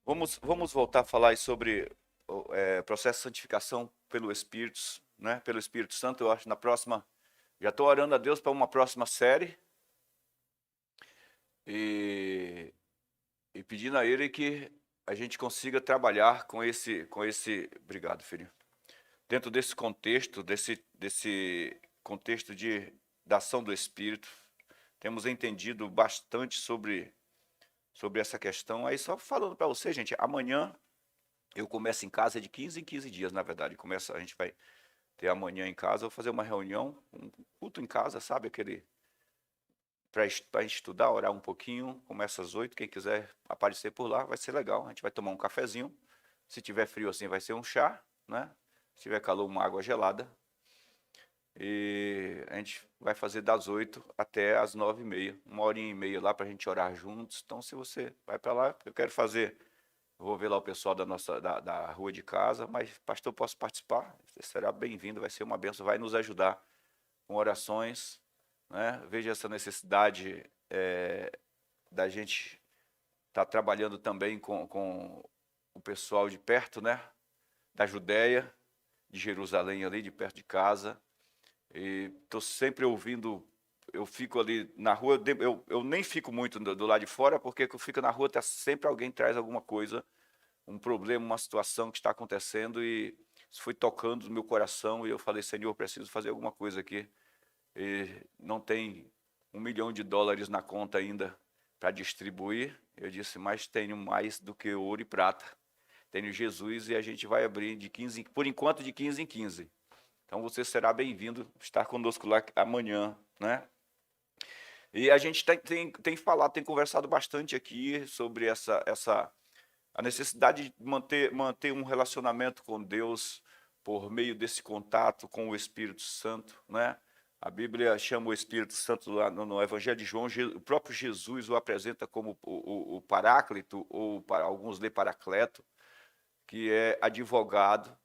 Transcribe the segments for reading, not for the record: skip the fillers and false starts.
Vamos voltar a falar aí sobre o processo de santificação pelo Espírito, né? Pelo Espírito Santo. Eu acho na próxima, já estou orando a Deus para uma próxima série e, e pedindo a Ele que a gente consiga trabalhar obrigado, filho, dentro desse contexto, desse contexto da ação do Espírito. Temos entendido bastante sobre essa questão. Aí só falando para você, gente, amanhã eu começo em casa de 15 em 15 dias, na verdade. A gente vai ter amanhã em casa, eu vou fazer uma reunião, um culto em casa, sabe? Aquele para a gente estudar, orar um pouquinho. Começa às 8, quem quiser aparecer por lá, vai ser legal. A gente vai tomar um cafezinho. Se tiver frio assim, vai ser um chá, né? Se tiver calor, uma água gelada. E a gente vai fazer das 8 até as 9h30, uma horinha e meia lá para a gente orar juntos. Então, se você vai para lá, eu quero fazer. Eu vou ver lá o pessoal da rua de casa, mas, pastor, posso participar? Você será bem-vindo, vai ser uma bênção, vai nos ajudar com orações, né? Veja essa necessidade da gente estar trabalhando também com o pessoal de perto, né? Da Judéia, de Jerusalém ali, de perto de casa. E estou sempre ouvindo, eu fico ali na rua, eu nem fico muito do lado de fora, porque eu fico na rua, tá sempre alguém traz alguma coisa, um problema, uma situação que está acontecendo, e isso foi tocando no meu coração, e eu falei, Senhor, eu preciso fazer alguma coisa aqui. E não tem US$ 1 milhão na conta ainda para distribuir. Eu disse, mas tenho mais do que ouro e prata. Tenho Jesus, e a gente vai abrir por enquanto, de 15 em 15. Então você será bem-vindo estar conosco lá amanhã, né? E a gente tem falado, tem conversado bastante aqui sobre a necessidade de manter um relacionamento com Deus por meio desse contato com o Espírito Santo, né? A Bíblia chama o Espírito Santo lá no Evangelho de João, o próprio Jesus o apresenta como o Paráclito, ou para alguns lê Paracleto, que é advogado.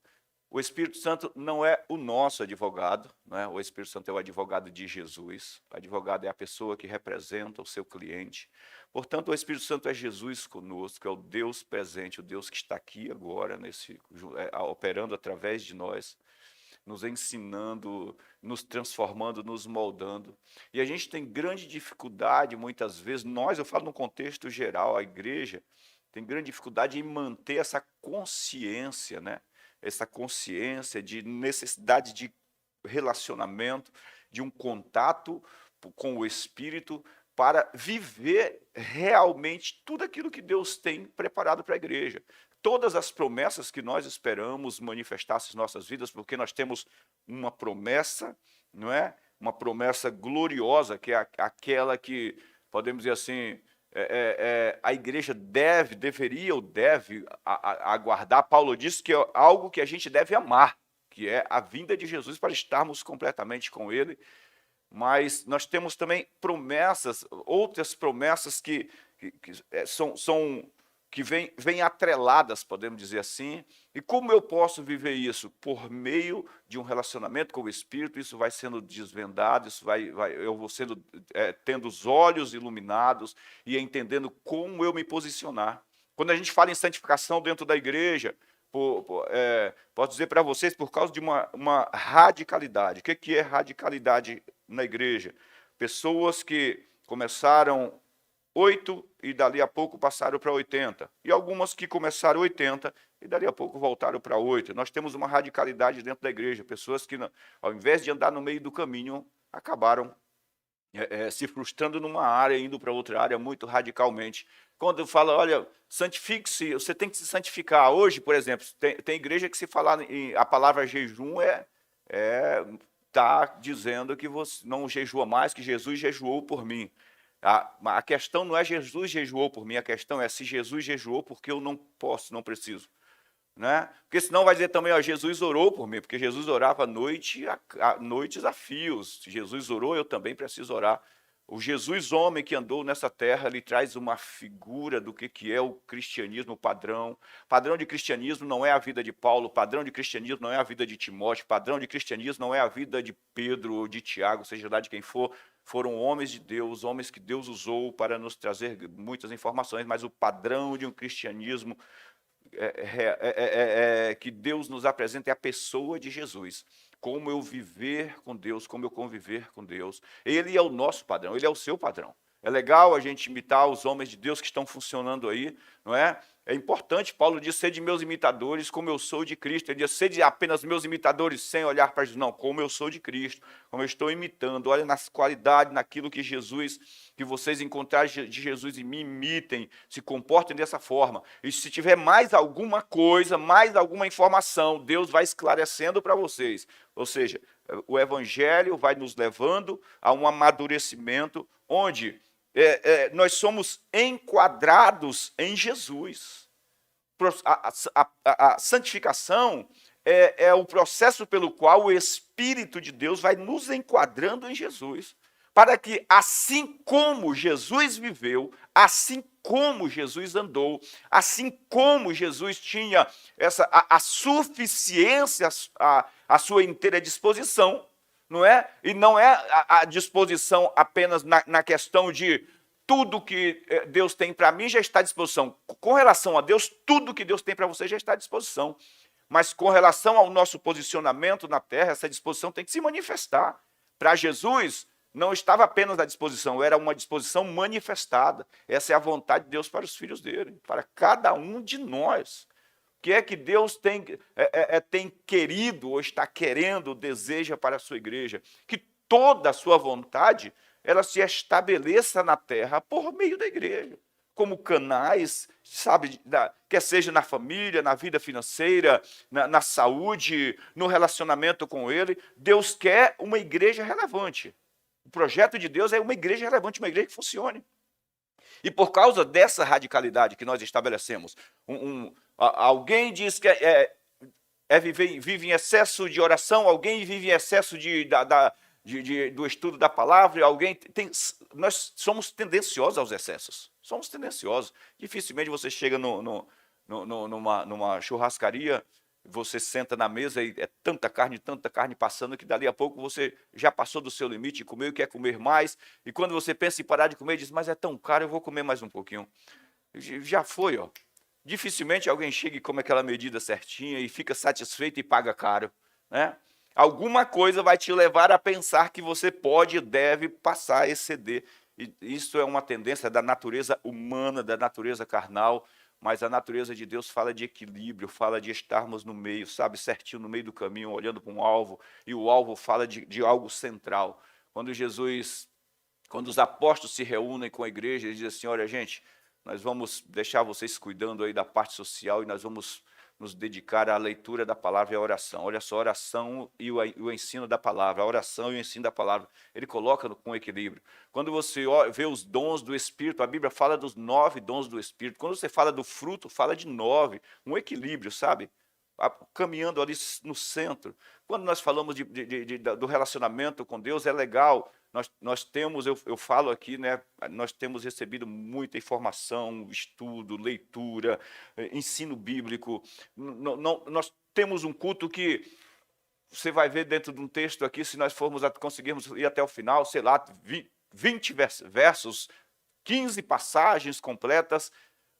O Espírito Santo não é o nosso advogado, né? O Espírito Santo é o advogado de Jesus. O advogado é a pessoa que representa o seu cliente. Portanto, o Espírito Santo é Jesus conosco, é o Deus presente, o Deus que está aqui agora, operando através de nós, nos ensinando, nos transformando, nos moldando. E a gente tem grande dificuldade, muitas vezes, eu falo no contexto geral, a igreja tem grande dificuldade em manter essa consciência, né? Essa consciência de necessidade de relacionamento, de um contato com o Espírito, para viver realmente tudo aquilo que Deus tem preparado para a igreja. Todas as promessas que nós esperamos manifestar-se em nossas vidas, porque nós temos uma promessa, não é? Uma promessa gloriosa, que é aquela que, podemos dizer assim, a igreja deveria ou deve aguardar. Paulo disse que é algo que a gente deve amar, que é a vinda de Jesus para estarmos completamente com Ele. Mas nós temos também promessas, outras promessas que vêm atreladas, podemos dizer assim. E como eu posso viver isso? Por meio de um relacionamento com o Espírito. Isso vai sendo desvendado, eu vou tendo os olhos iluminados e entendendo como eu me posicionar. Quando a gente fala em santificação dentro da igreja, posso dizer para vocês, por causa de uma radicalidade. O que é radicalidade na igreja? Pessoas que começaram 8 e dali a pouco passaram para 80. E algumas que começaram 80 e dali a pouco voltaram para 8. Nós temos uma radicalidade dentro da igreja. Pessoas que, ao invés de andar no meio do caminho, acabaram se frustrando numa área, indo para outra área muito radicalmente. Quando fala, olha, santifique-se, você tem que se santificar. Hoje, por exemplo, tem igreja que se falar a palavra jejum está dizendo que você não jejua mais, que Jesus jejuou por mim. A questão não é Jesus jejuou por mim, a questão é se Jesus jejuou porque eu não posso, não preciso. Né? Porque senão vai dizer também, ó, Jesus orou por mim, porque Jesus orava noites a fios. Se Jesus orou, eu também preciso orar. O Jesus homem que andou nessa terra, ele traz uma figura do que é o cristianismo padrão. Padrão de cristianismo não é a vida de Paulo, padrão de cristianismo não é a vida de Timóteo, padrão de cristianismo não é a vida de Pedro ou de Tiago, seja lá de quem for. foram homens de Deus, homens que Deus usou para nos trazer muitas informações, mas o padrão de um cristianismo que Deus nos apresenta é a pessoa de Jesus. Como eu viver com Deus, como eu conviver com Deus. Ele é o nosso padrão, ele é o seu padrão. É legal a gente imitar os homens de Deus que estão funcionando aí, não é? É importante, Paulo diz, sede meus imitadores, como eu sou de Cristo. Ele diz, sede apenas meus imitadores, sem olhar para Jesus. Não, como eu sou de Cristo, como eu estou imitando. Olha nas qualidades, naquilo que vocês encontrarem de Jesus e me imitem, se comportem dessa forma. E se tiver mais alguma coisa, mais alguma informação, Deus vai esclarecendo para vocês. Ou seja, o Evangelho vai nos levando a um amadurecimento onde nós somos enquadrados em Jesus. A santificação é o processo pelo qual o Espírito de Deus vai nos enquadrando em Jesus, para que, assim como Jesus viveu, assim como Jesus andou, assim como Jesus tinha a suficiência, a sua inteira disposição, não é? E não é a disposição apenas na questão de tudo que Deus tem para mim já está à disposição. Com relação a Deus, tudo que Deus tem para você já está à disposição. Mas com relação ao nosso posicionamento na terra, essa disposição tem que se manifestar. Para Jesus, não estava apenas à disposição, era uma disposição manifestada. Essa é a vontade de Deus para os filhos dele, para cada um de nós. O que é que Deus tem querido ou está querendo, deseja para a sua igreja? Que toda a sua vontade ela se estabeleça na terra por meio da igreja, como canais, sabe, quer seja na família, na vida financeira, na saúde, no relacionamento com Ele. Deus quer uma igreja relevante. O projeto de Deus é uma igreja relevante, uma igreja que funcione. E por causa dessa radicalidade que nós estabelecemos, alguém diz que vive em excesso de oração, alguém vive em excesso do estudo da palavra, nós somos tendenciosos aos excessos. Somos tendenciosos. Dificilmente você chega numa churrascaria, você senta na mesa e é tanta carne passando, que dali a pouco você já passou do seu limite e comeu e quer comer mais. E quando você pensa em parar de comer, diz, mas é tão caro, eu vou comer mais um pouquinho. Já foi, ó. Dificilmente alguém chega e come aquela medida certinha e fica satisfeito e paga caro, né? Alguma coisa vai te levar a pensar que você pode e deve passar a exceder. E isso é uma tendência da natureza humana, da natureza carnal, mas a natureza de Deus fala de equilíbrio, fala de estarmos no meio, sabe, certinho no meio do caminho, olhando para um alvo, e o alvo fala de algo central. Quando os apóstolos se reúnem com a igreja, eles dizem assim, olha gente, nós vamos deixar vocês cuidando aí da parte social e nós vamos nos dedicar à leitura da palavra e à oração. Olha só, a oração e o ensino da palavra, a oração e o ensino da palavra, ele coloca com equilíbrio. Quando você vê os dons do Espírito, a Bíblia fala dos 9 dons do Espírito. Quando você fala do fruto, fala de 9, um equilíbrio, sabe? Caminhando ali no centro. Quando nós falamos do relacionamento com Deus, é legal. Nós temos, eu falo aqui, né, nós temos recebido muita informação, estudo, leitura, ensino bíblico. Nós temos um culto que você vai ver dentro de um texto aqui, se nós conseguirmos ir até o final, sei lá, 20 versos, 15 passagens completas,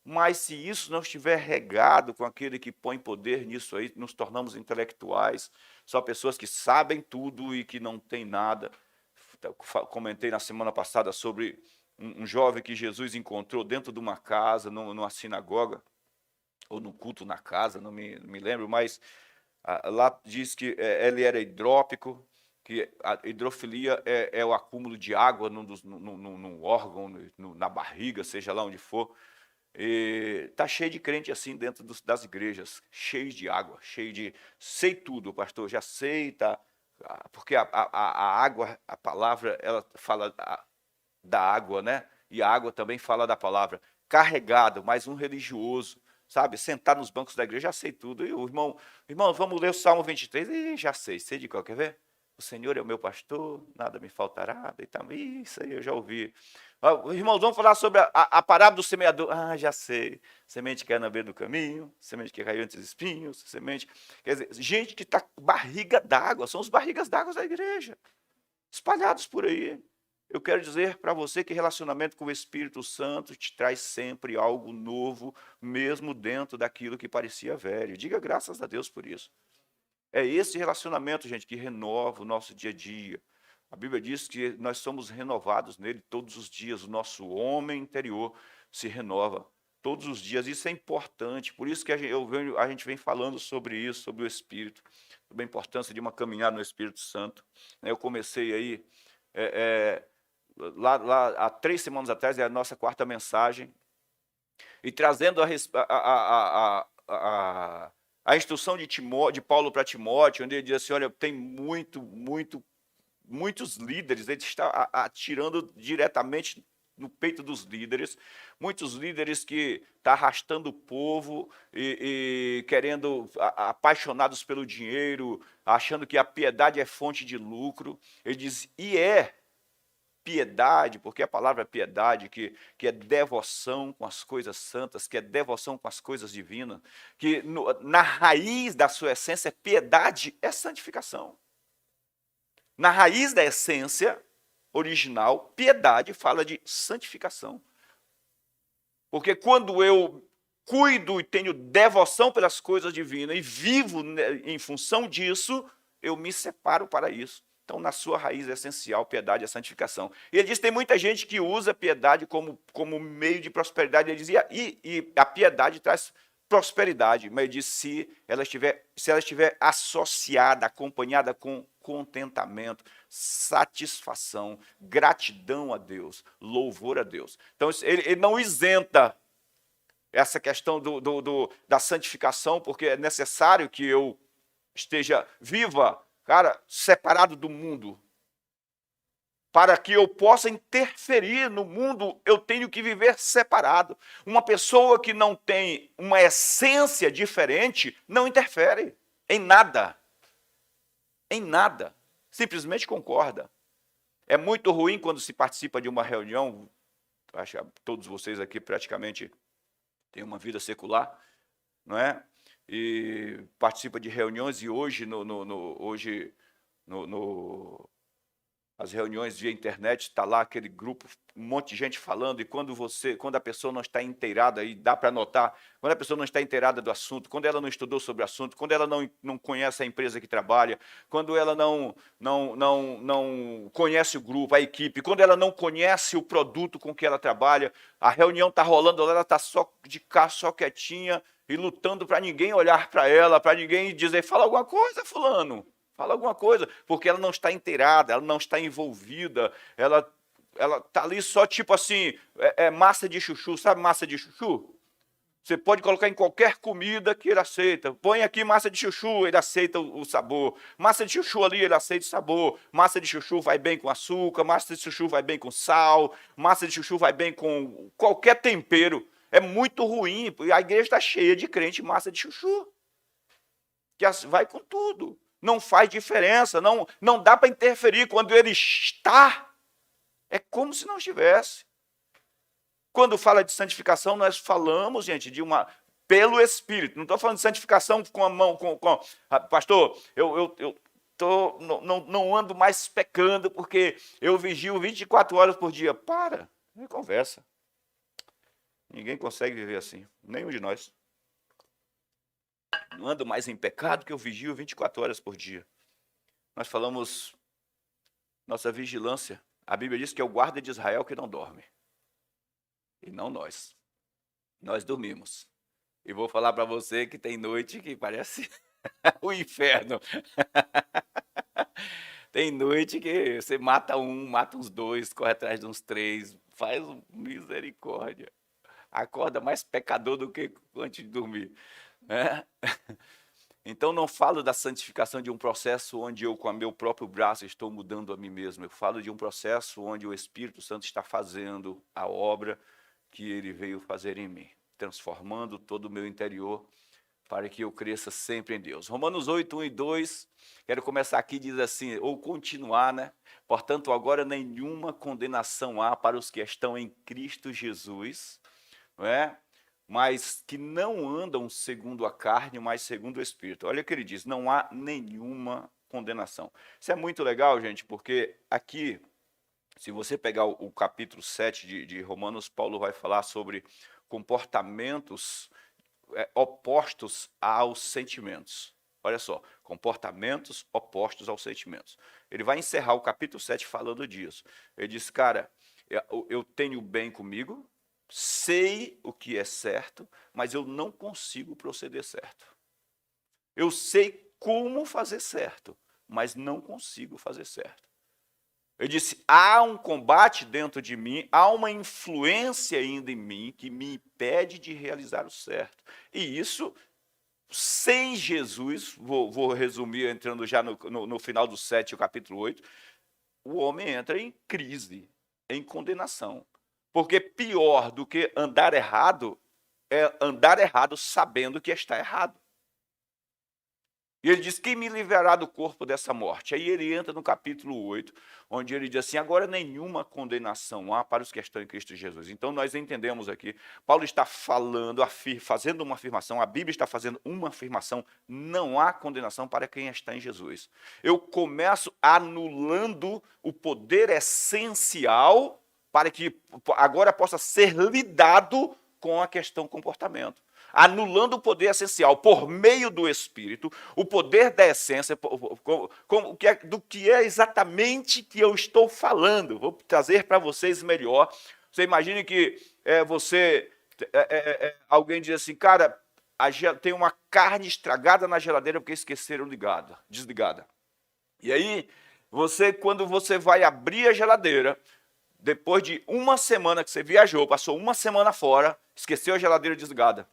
mas se isso não estiver regado com aquele que põe poder nisso aí, nos tornamos intelectuais, só pessoas que sabem tudo e que não têm nada. Comentei na semana passada sobre um jovem que Jesus encontrou dentro de uma casa, numa sinagoga, ou no culto na casa, não me lembro, mas lá diz que ele era hidrópico, que a hidrofilia é o acúmulo de água num órgão, na barriga, seja lá onde for. Está cheio de crente assim dentro das igrejas, cheio de água, cheio de... Sei tudo, pastor, já sei, tá? Porque a água, a palavra, ela fala da água, né? E a água também fala da palavra. Carregado, mais um religioso, sabe? Sentar nos bancos da igreja, já sei tudo. E o irmão, vamos ler o Salmo 23? E já sei de qual, quer ver? O Senhor é o meu pastor, nada me faltará. Isso aí eu já ouvi. Irmãos, vamos falar sobre a parábola do semeador. Já sei. Semente que caiu na beira do caminho, semente que caiu entre os espinhos, semente... Quer dizer, gente que está barriga d'água, são os barrigas d'água da igreja, espalhados por aí. Eu quero dizer para você que relacionamento com o Espírito Santo te traz sempre algo novo, mesmo dentro daquilo que parecia velho. Diga graças a Deus por isso. É esse relacionamento, gente, que renova o nosso dia a dia. A Bíblia diz que nós somos renovados nele todos os dias. O nosso homem interior se renova todos os dias. Isso é importante. Por isso que a gente vem falando sobre isso, sobre o Espírito, sobre a importância de uma caminhada no Espírito Santo. Eu comecei aí, lá há 3 semanas atrás, é a nossa 4ª mensagem, e trazendo a instrução de Paulo para Timóteo, onde ele diz assim, olha, tem muitos líderes, ele está atirando diretamente no peito dos líderes, muitos líderes que estão arrastando o povo e querendo, apaixonados pelo dinheiro, achando que a piedade é fonte de lucro. Ele diz, piedade, porque a palavra piedade, que é devoção com as coisas santas, que é devoção com as coisas divinas, que na raiz da sua essência, piedade é santificação. Na raiz da essência original, piedade fala de santificação. Porque quando eu cuido e tenho devoção pelas coisas divinas e vivo em função disso, eu me separo para isso. Então, na sua raiz essencial, piedade é santificação. E ele diz que tem muita gente que usa piedade como meio de prosperidade. Ele dizia, e a piedade traz prosperidade, mas ele diz se ela estiver associada, acompanhada com contentamento, satisfação, gratidão a Deus, louvor a Deus. Então, ele não isenta essa questão da santificação, porque é necessário que eu esteja viva, cara, separado do mundo. Para que eu possa interferir no mundo, eu tenho que viver separado. Uma pessoa que não tem uma essência diferente, não interfere em nada. Em nada. Simplesmente concorda. É muito ruim quando se participa de uma reunião, acho que todos vocês aqui praticamente têm uma vida secular, não é? E participa de reuniões, e hoje, as reuniões via internet, está lá aquele grupo, um monte de gente falando, e quando a pessoa não está inteirada, e dá para notar, quando a pessoa não está inteirada do assunto, quando ela não estudou sobre o assunto, quando ela não conhece a empresa que trabalha, quando ela não conhece o grupo, a equipe, quando ela não conhece o produto com que ela trabalha, a reunião está rolando, ela está só de cá, só quietinha, e lutando para ninguém olhar para ela, para ninguém dizer, fala alguma coisa, fulano. Fala alguma coisa, porque ela não está inteirada, ela não está envolvida, ela está ali só tipo assim, massa de chuchu, sabe massa de chuchu? Você pode colocar em qualquer comida que ele aceita. Põe aqui massa de chuchu, ele aceita o sabor. Massa de chuchu ali, ele aceita o sabor. Massa de chuchu vai bem com açúcar, massa de chuchu vai bem com sal, massa de chuchu vai bem com qualquer tempero. É muito ruim, a igreja está cheia de crente massa de chuchu, que vai com tudo. Não faz diferença, não dá para interferir. Quando ele está, é como se não estivesse. Quando fala de santificação, nós falamos, gente, pelo Espírito. Não estou falando de santificação com a mão, pastor, eu não ando mais pecando porque eu vigio 24 horas por dia. Para, não é conversa. Ninguém consegue viver assim, nenhum de nós. Não ando mais em pecado que eu vigio 24 horas por dia. Nós falamos nossa vigilância. A Bíblia diz que é o guarda de Israel que não dorme. E não nós. Nós dormimos. E vou falar para você que tem noite que parece o inferno. Tem noite que você mata mata uns 2, corre atrás de uns 3, faz misericórdia. Acorda mais pecador do que antes de dormir. Então não falo da santificação de um processo onde eu com o meu próprio braço estou mudando a mim mesmo. Eu falo de um processo onde o Espírito Santo está fazendo a obra que ele veio fazer em mim, transformando todo o meu interior para que eu cresça sempre em Deus. Romanos 8, 1 e 2, quero começar aqui, diz assim, ou continuar, né? Portanto, agora nenhuma condenação há para os que estão em Cristo Jesus, não é? Mas que não andam segundo a carne, mas segundo o Espírito. Olha o que ele diz, não há nenhuma condenação. Isso é muito legal, gente, porque aqui Se você pegar o capítulo 7 de Romanos, Paulo vai falar sobre comportamentos opostos aos sentimentos. Olha só, comportamentos opostos aos sentimentos. Ele vai encerrar o capítulo 7 falando disso. Ele diz, cara, eu tenho bem comigo, sei o que é certo, mas eu não consigo proceder certo. Eu sei como fazer certo, mas não consigo fazer certo. Eu disse, há um combate dentro de mim, há uma influência ainda em mim que me impede de realizar o certo. E isso, sem Jesus, vou resumir entrando já no final do 7, o capítulo 8, o homem entra em crise, em condenação. Porque pior do que andar errado, é andar errado sabendo que está errado. E ele diz, quem me livrará do corpo dessa morte? Aí ele entra no capítulo 8, onde ele diz assim, agora nenhuma condenação há para os que estão em Cristo Jesus. Então nós entendemos aqui, Paulo está falando, fazendo uma afirmação, a Bíblia está fazendo uma afirmação, não há condenação para quem está em Jesus. Eu começo anulando o poder essencial para que agora possa ser lidado com a questão comportamento. Anulando o poder essencial por meio do Espírito, o poder da essência, do que é exatamente que eu estou falando. Vou trazer para vocês melhor. Você imagine que alguém diz assim, cara, tem uma carne estragada na geladeira porque esqueceram desligada. E aí, quando você vai abrir a geladeira, depois de uma semana que você viajou, passou uma semana fora, esqueceu a geladeira desligada.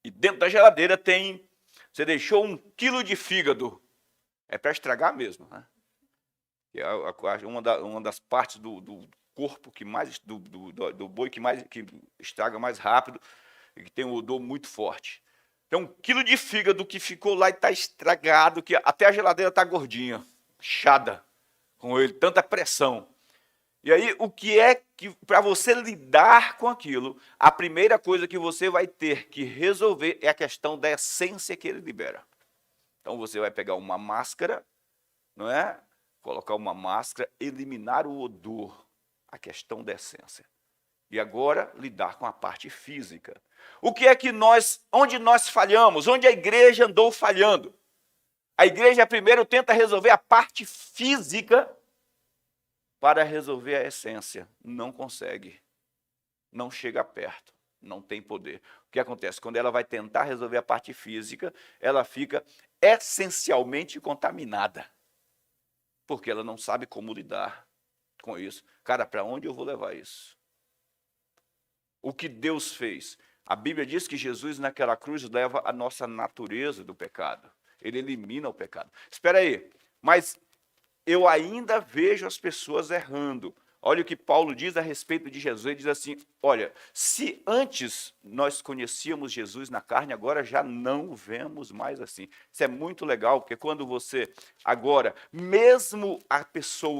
E dentro da geladeira você deixou 1 quilo de fígado. É para estragar mesmo, né? É uma das partes do corpo que mais, do boi que estraga mais rápido e que tem um odor muito forte. Então, 1 quilo de fígado que ficou lá e está estragado, que até a geladeira está gordinha, inchada, com ele, tanta pressão. E aí, o que é que, para você lidar com aquilo, a primeira coisa que você vai ter que resolver é a questão da essência que ele libera. Então, você vai pegar uma máscara, não é? Colocar uma máscara, eliminar o odor, a questão da essência. E agora, lidar com a parte física. O que é que onde nós falhamos? Onde a igreja andou falhando? A igreja primeiro tenta resolver a parte física para resolver a essência. Não consegue. Não chega perto. Não tem poder. O que acontece? Quando ela vai tentar resolver a parte física, ela fica essencialmente contaminada. Porque ela não sabe como lidar com isso. Cara, para onde eu vou levar isso? O que Deus fez? A Bíblia diz que Jesus naquela cruz leva a nossa natureza do pecado. Ele elimina o pecado. Espera aí, mas eu ainda vejo as pessoas errando. Olha o que Paulo diz a respeito de Jesus. Ele diz assim, olha, se antes nós conhecíamos Jesus na carne, agora já não o vemos mais assim. Isso é muito legal, porque quando você, agora, mesmo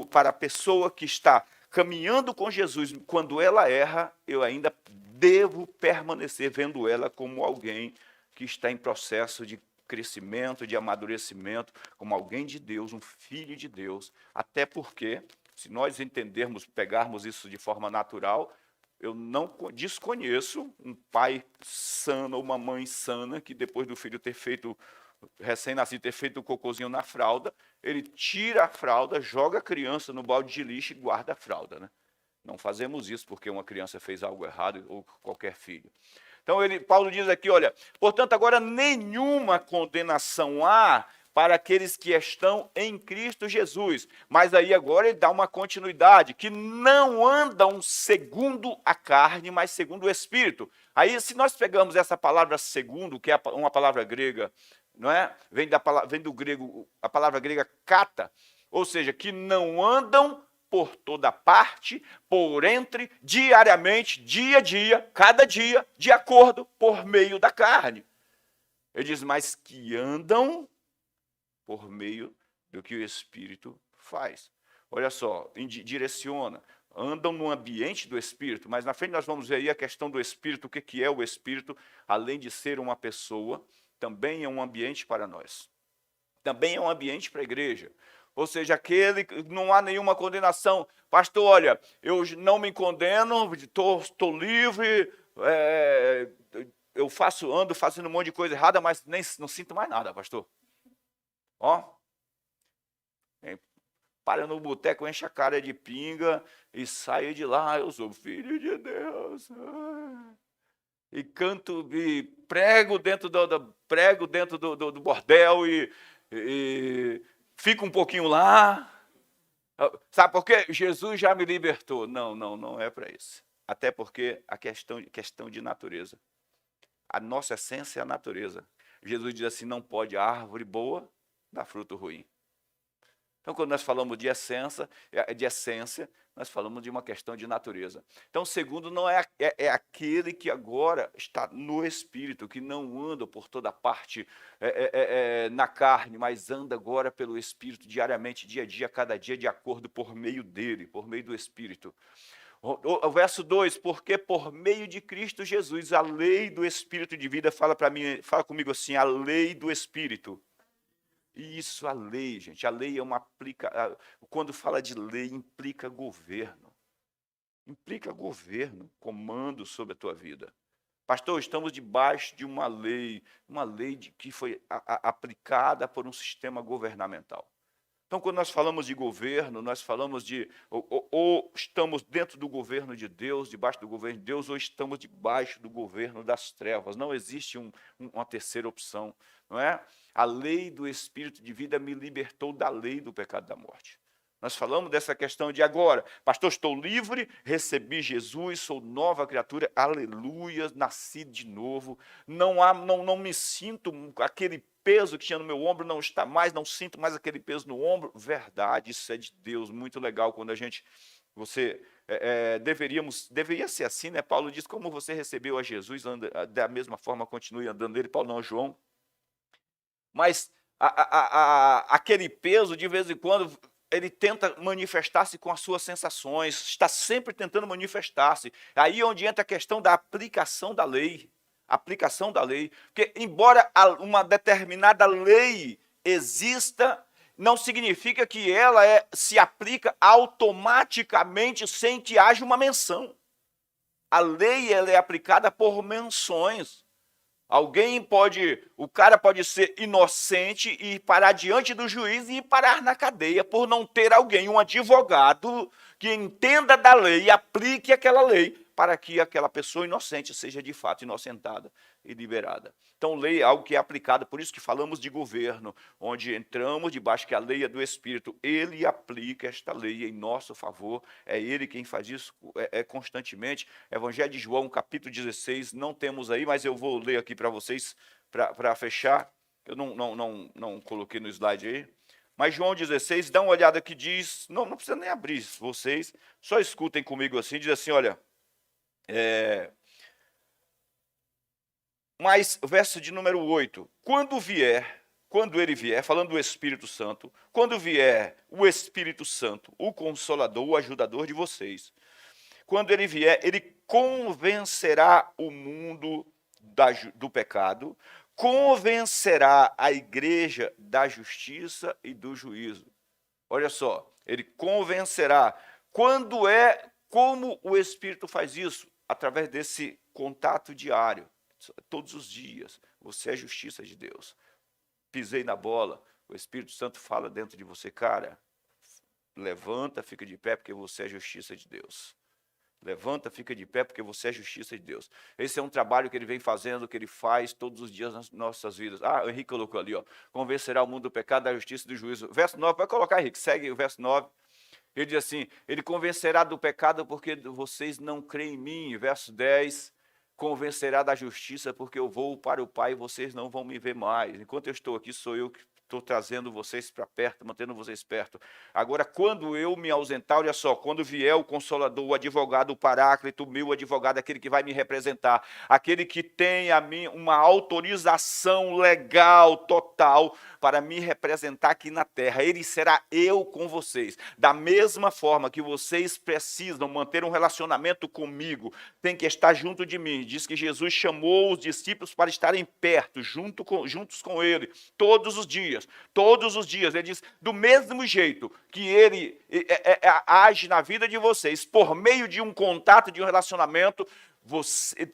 para a pessoa que está caminhando com Jesus, quando ela erra, eu ainda devo permanecer vendo ela como alguém que está em processo de crescimento, de amadurecimento, como alguém de Deus, um filho de Deus, até porque, se nós entendermos, pegarmos isso de forma natural, eu não desconheço um pai sano ou uma mãe sana que depois do filho ter feito, recém-nascido, ter feito o cocôzinho na fralda, ele tira a fralda, joga a criança no balde de lixo e guarda a fralda, né? Não fazemos isso porque uma criança fez algo errado ou qualquer filho. Então, Paulo diz aqui, olha, portanto, agora nenhuma condenação há para aqueles que estão em Cristo Jesus. Mas aí agora ele dá uma continuidade, que não andam segundo a carne, mas segundo o Espírito. Aí, se nós pegamos essa palavra segundo, que é uma palavra grega, não é? Vem do grego, a palavra grega kata, ou seja, que não andam por toda parte, por entre, diariamente, dia a dia, cada dia, de acordo, por meio da carne. Ele diz, mas que andam por meio do que o Espírito faz. Olha só, direciona, andam no ambiente do Espírito, mas na frente nós vamos ver aí a questão do Espírito, o que é o Espírito, além de ser uma pessoa, também é um ambiente para nós. Também é um ambiente para a igreja. Ou seja, aquele que não há nenhuma condenação. Pastor, olha, eu não me condeno, estou livre, eu ando fazendo um monte de coisa errada, mas nem não sinto mais nada, pastor. Ó, para no boteco, enche a cara de pinga e sai de lá, eu sou filho de Deus. E canto, e prego dentro do bordel e fico um pouquinho lá. Sabe por quê? Jesus já me libertou. Não é para isso. Até porque a questão de natureza. A nossa essência é a natureza. Jesus diz assim, não pode a árvore boa dar fruto ruim. Então, quando nós falamos de essência, nós falamos de uma questão de natureza. Então, o segundo não é aquele que agora está no Espírito, que não anda por toda parte na carne, mas anda agora pelo Espírito, diariamente, dia a dia, cada dia, de acordo por meio dele, por meio do Espírito. O verso 2, porque por meio de Cristo Jesus, a lei do Espírito de vida, fala comigo assim, a lei do Espírito. Isso, a lei, gente. A lei é quando fala de lei, implica governo. Implica governo, comando sobre a tua vida. Pastor, estamos debaixo de uma lei que foi aplicada por um sistema governamental. Então, quando nós falamos de governo, nós falamos de ou estamos dentro do governo de Deus, debaixo do governo de Deus, ou estamos debaixo do governo das trevas. Não existe uma terceira opção, não é? A lei do Espírito de vida me libertou da lei do pecado e da morte. Nós falamos dessa questão de agora, pastor, estou livre, recebi Jesus, sou nova criatura, aleluia, nasci de novo, não me sinto aquele peso que tinha no meu ombro, não está mais, não sinto mais aquele peso no ombro. Verdade, isso é de Deus, muito legal quando deveria ser assim, né? Paulo diz, como você recebeu a Jesus, da mesma forma continue andando nele, Paulo não, João. Mas aquele peso, de vez em quando, ele tenta manifestar-se com as suas sensações, está sempre tentando manifestar-se. Aí onde entra a questão da aplicação da lei. Aplicação da lei. Porque, embora uma determinada lei exista, não significa que ela se aplica automaticamente sem que haja uma menção. A lei ela é aplicada por menções. O cara pode ser inocente e parar diante do juiz e parar na cadeia por não ter um advogado que entenda da lei e aplique aquela lei para que aquela pessoa inocente seja de fato inocentada e liberada. Então, lei é algo que é aplicado, por isso que falamos de governo, onde entramos debaixo que a lei é do Espírito, ele aplica esta lei em nosso favor, é ele quem faz isso constantemente. Evangelho de João, capítulo 16, não temos aí, mas eu vou ler aqui para vocês, para fechar, eu não coloquei no slide aí, mas João 16, dá uma olhada que diz, não precisa nem abrir vocês, só escutem comigo assim, diz assim, olha, mas, verso de número 8, quando ele vier, falando do Espírito Santo, quando vier o Espírito Santo, o Consolador, o ajudador de vocês, quando ele vier, ele convencerá o mundo do pecado, convencerá a igreja da justiça e do juízo. Olha só, ele convencerá. Como o Espírito faz isso? Através desse contato diário, todos os dias. Você é justiça de Deus. Pisei na bola, o Espírito Santo fala dentro de você, cara, levanta, fica de pé, porque você é justiça de Deus. Levanta, fica de pé, porque você é justiça de Deus. Esse é um trabalho que ele vem fazendo, que ele faz todos os dias nas nossas vidas. O Henrique colocou ali, convencerá o mundo do pecado, da justiça e do juízo. Verso 9, vai colocar, Henrique, segue o verso 9. Ele diz assim, ele convencerá do pecado porque vocês não creem em mim. Verso 10, convencerá da justiça porque eu vou para o Pai e vocês não vão me ver mais. Enquanto eu estou aqui, sou eu que estou trazendo vocês para perto, mantendo vocês perto. Agora, quando eu me ausentar, olha só, quando vier o Consolador, o advogado, o Paráclito, o meu advogado, aquele que vai me representar, aquele que tem a mim uma autorização legal, total, para me representar aqui na terra, ele será eu com vocês. Da mesma forma que vocês precisam manter um relacionamento comigo, tem que estar junto de mim. Diz que Jesus chamou os discípulos para estarem perto, juntos com ele, todos os dias. dias. Todos os dias. Ele diz, do mesmo jeito que ele age na vida de vocês, por meio de um contato, de um relacionamento,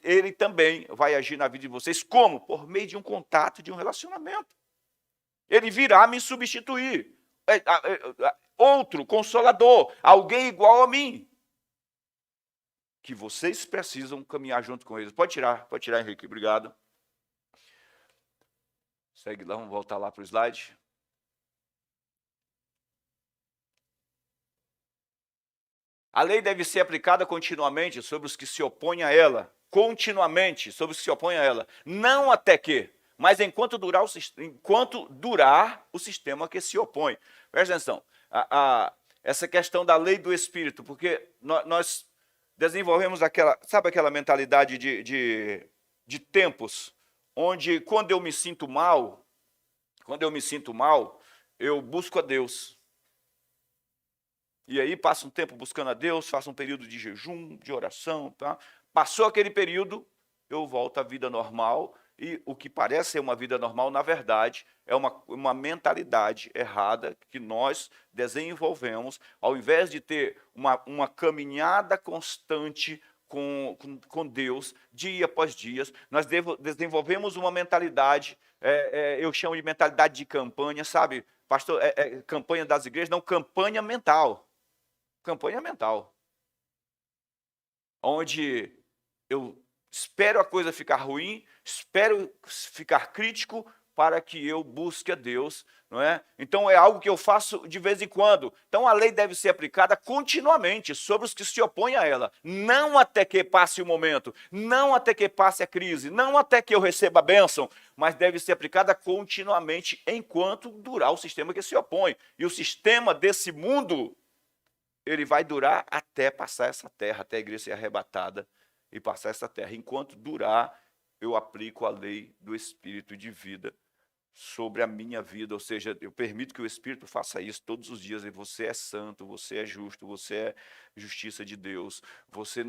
ele também vai agir na vida de vocês. Como? Por meio de um contato, de um relacionamento. Ele virá me substituir. Outro consolador, alguém igual a mim, que vocês precisam caminhar junto com eles. Pode tirar, Henrique, obrigado. Segue lá, vamos voltar lá para o slide. A lei deve ser aplicada continuamente sobre os que se opõem a ela. Continuamente sobre os que se opõem a ela. Não até que, mas enquanto durar o sistema que se opõe. Presta atenção. Essa questão da lei do Espírito, porque nós desenvolvemos aquela mentalidade de tempos, onde quando eu me sinto mal, eu busco a Deus. E aí passa um tempo buscando a Deus, faço um período de jejum, de oração, tá? Passou aquele período, eu volto à vida normal, e o que parece ser uma vida normal, na verdade, é uma mentalidade errada que nós desenvolvemos, ao invés de ter uma caminhada constante com Deus, dia após dia, nós desenvolvemos uma mentalidade, eu chamo de mentalidade de campanha, sabe? Pastor, campanha das igrejas, não, campanha mental. Campanha mental. Onde eu espero a coisa ficar ruim, espero ficar crítico para que eu busque a Deus, não é? Então é algo que eu faço de vez em quando. Então a lei deve ser aplicada continuamente sobre os que se opõem a ela, não até que passe o momento, não até que passe a crise, não até que eu receba a bênção, mas deve ser aplicada continuamente enquanto durar o sistema que se opõe. E o sistema desse mundo, ele vai durar até passar essa terra, até a igreja ser arrebatada e passar essa terra. Enquanto durar, eu aplico a lei do Espírito de vida sobre a minha vida, ou seja, eu permito que o Espírito faça isso todos os dias, e você é santo, você é justo, você é justiça de Deus, você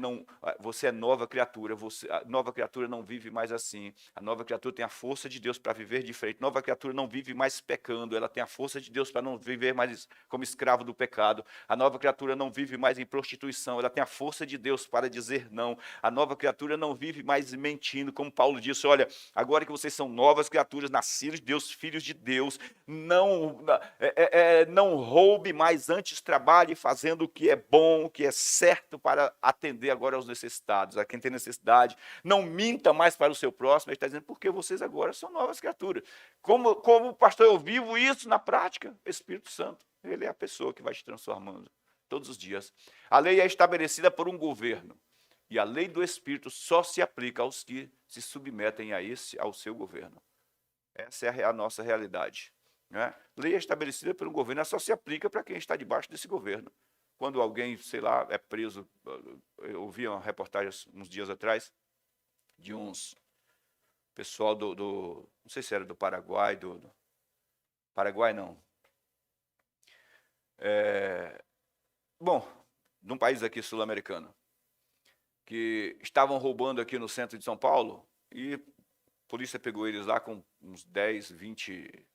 é nova criatura, a nova criatura não vive mais assim, a nova criatura tem a força de Deus para viver diferente, nova criatura não vive mais pecando, ela tem a força de Deus para não viver mais como escravo do pecado, a nova criatura não vive mais em prostituição, ela tem a força de Deus para dizer não, a nova criatura não vive mais mentindo, como Paulo disse, olha, agora que vocês são novas criaturas, nascidos de Deus, filhos de Deus, não roube mais, antes trabalhe fazendo o que é bom, o que é certo para atender agora aos necessitados, a quem tem necessidade, não minta mais para o seu próximo. Ele está dizendo, porque vocês agora são novas criaturas. Como pastor, eu vivo isso na prática, o Espírito Santo, ele é a pessoa que vai te transformando todos os dias. A lei é estabelecida por um governo, e a lei do Espírito só se aplica aos que se submetem ao seu governo. Essa é a nossa realidade. Né? Lei estabelecida pelo governo, ela só se aplica para quem está debaixo desse governo. Quando alguém, sei lá, é preso, eu ouvi uma reportagem uns dias atrás, de uns pessoal não sei se era do Paraguai, Paraguai não. Bom, de um país aqui sul-americano, que estavam roubando aqui no centro de São Paulo, e a polícia pegou eles lá com uns 10, 20